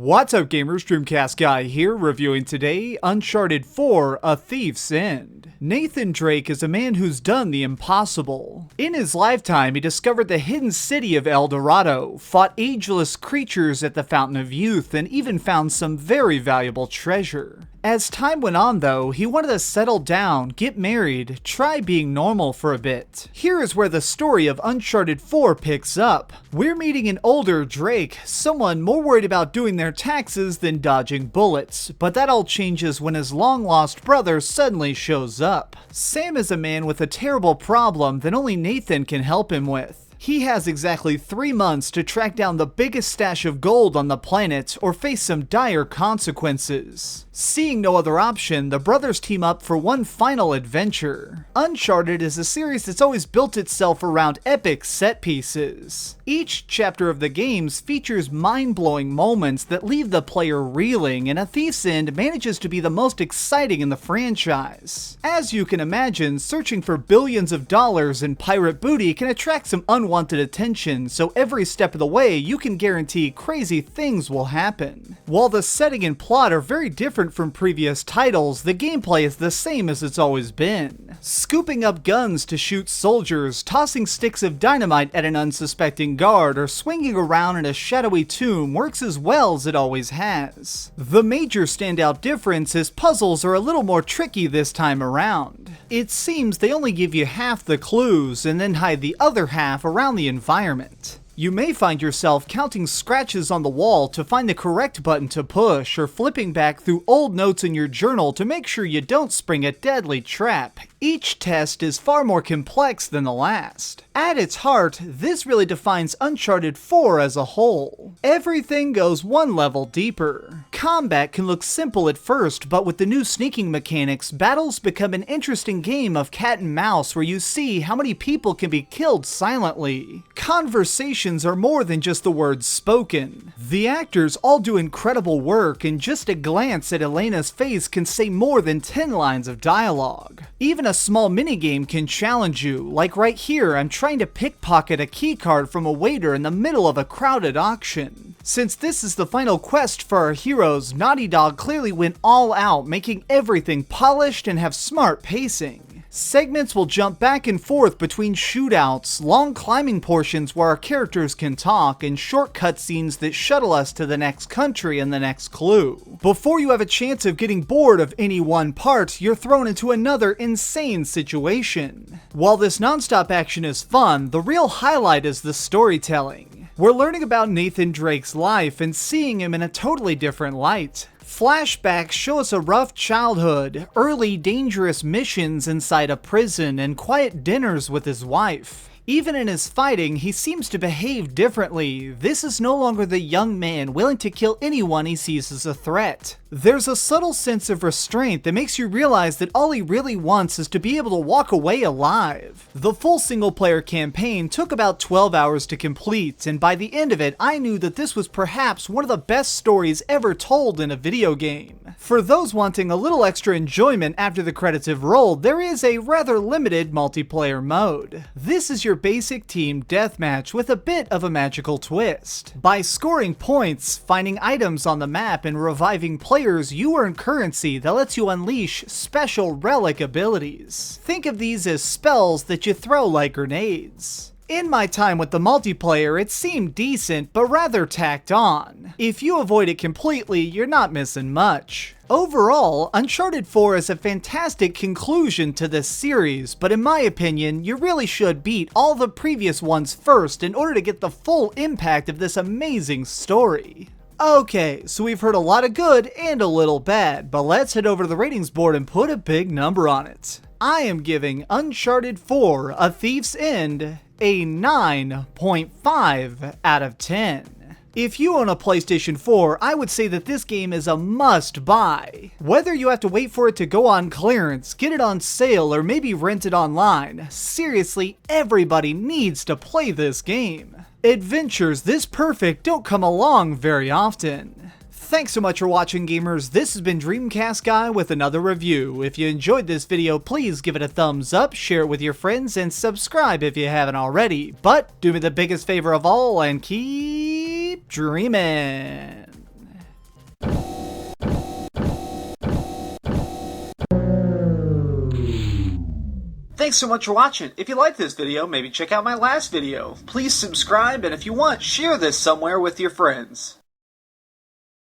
What's up gamers, DreamcastGuy here, reviewing today Uncharted 4, A Thief's End. Nathan Drake is a man who's done the impossible. In his lifetime, he discovered the hidden city of El Dorado, fought ageless creatures at the Fountain of Youth, and even found some very valuable treasure. As time went on though, he wanted to settle down, get married, try being normal for a bit. Here is where the story of Uncharted 4 picks up. We're meeting an older Drake, someone more worried about doing their taxes than dodging bullets, but that all changes when his long-lost brother suddenly shows up. Sam is a man with a terrible problem that only Nathan can help him with. He has exactly 3 months to track down the biggest stash of gold on the planet or face some dire consequences. Seeing no other option, the brothers team up for one final adventure. Uncharted is a series that's always built itself around epic set pieces. Each chapter of the games features mind-blowing moments that leave the player reeling, and A Thief's End manages to be the most exciting in the franchise. As you can imagine, searching for billions of dollars in pirate booty can attract some unwanted attention, so every step of the way you can guarantee crazy things will happen. While the setting and plot are very different from previous titles, the gameplay is the same as it's always been. Scooping up guns to shoot soldiers, tossing sticks of dynamite at an unsuspecting guard, or swinging around in a shadowy tomb works as well as it always has. The major standout difference is puzzles are a little more tricky this time around. It seems they only give you half the clues and then hide the other half around the environment. You may find yourself counting scratches on the wall to find the correct button to push, or flipping back through old notes in your journal to make sure you don't spring a deadly trap. Each test is far more complex than the last. At its heart, this really defines Uncharted 4 as a whole. Everything goes one level deeper. Combat can look simple at first, but with the new sneaking mechanics, battles become an interesting game of cat and mouse where you see how many people can be killed silently. Conversations are more than just the words spoken. The actors all do incredible work, and just a glance at Elena's face can say more than 10 lines of dialogue. Even a small minigame can challenge you, like right here I'm trying to pickpocket a keycard from a waiter in the middle of a crowded auction. Since this is the final quest for our heroes, Naughty Dog clearly went all out, making everything polished and have smart pacing. Segments will jump back and forth between shootouts, long climbing portions where our characters can talk, and short cutscenes that shuttle us to the next country and the next clue. Before you have a chance of getting bored of any one part, you're thrown into another insane situation. While this non-stop action is fun, the real highlight is the storytelling. We're learning about Nathan Drake's life and seeing him in a totally different light. Flashbacks show us a rough childhood, early dangerous missions inside a prison, and quiet dinners with his wife. Even in his fighting, he seems to behave differently. This is no longer the young man willing to kill anyone he sees as a threat. There's a subtle sense of restraint that makes you realize that all he really wants is to be able to walk away alive. The full single-player campaign took about 12 hours to complete, and by the end of it, I knew that this was perhaps one of the best stories ever told in a video game. For those wanting a little extra enjoyment after the credits have rolled, there is a rather limited multiplayer mode. This is your basic team deathmatch with a bit of a magical twist. By scoring points, finding items on the map, and reviving players, you earn currency that lets you unleash special relic abilities. Think of these as spells that you throw like grenades. In my time with the multiplayer, it seemed decent, but rather tacked on. If you avoid it completely, you're not missing much. Overall, Uncharted 4 is a fantastic conclusion to this series, but in my opinion, you really should beat all the previous ones first in order to get the full impact of this amazing story. Okay, so we've heard a lot of good and a little bad, but let's head over to the ratings board and put a big number on it. I am giving Uncharted 4, A Thief's End, a 9.5 out of 10. If you own a PlayStation 4, I would say that this game is a must-buy. Whether you have to wait for it to go on clearance, get it on sale, or maybe rent it online, seriously, everybody needs to play this game. Adventures this perfect don't come along very often. Thanks so much for watching, gamers. This has been DreamcastGuy with another review. If you enjoyed this video, please give it a thumbs up, share it with your friends, and subscribe if you haven't already. But do me the biggest favor of all and keep dreaming. Thanks so much for watching. If you liked this video, maybe check out my last video. Please subscribe, and if you want, share this somewhere with your friends.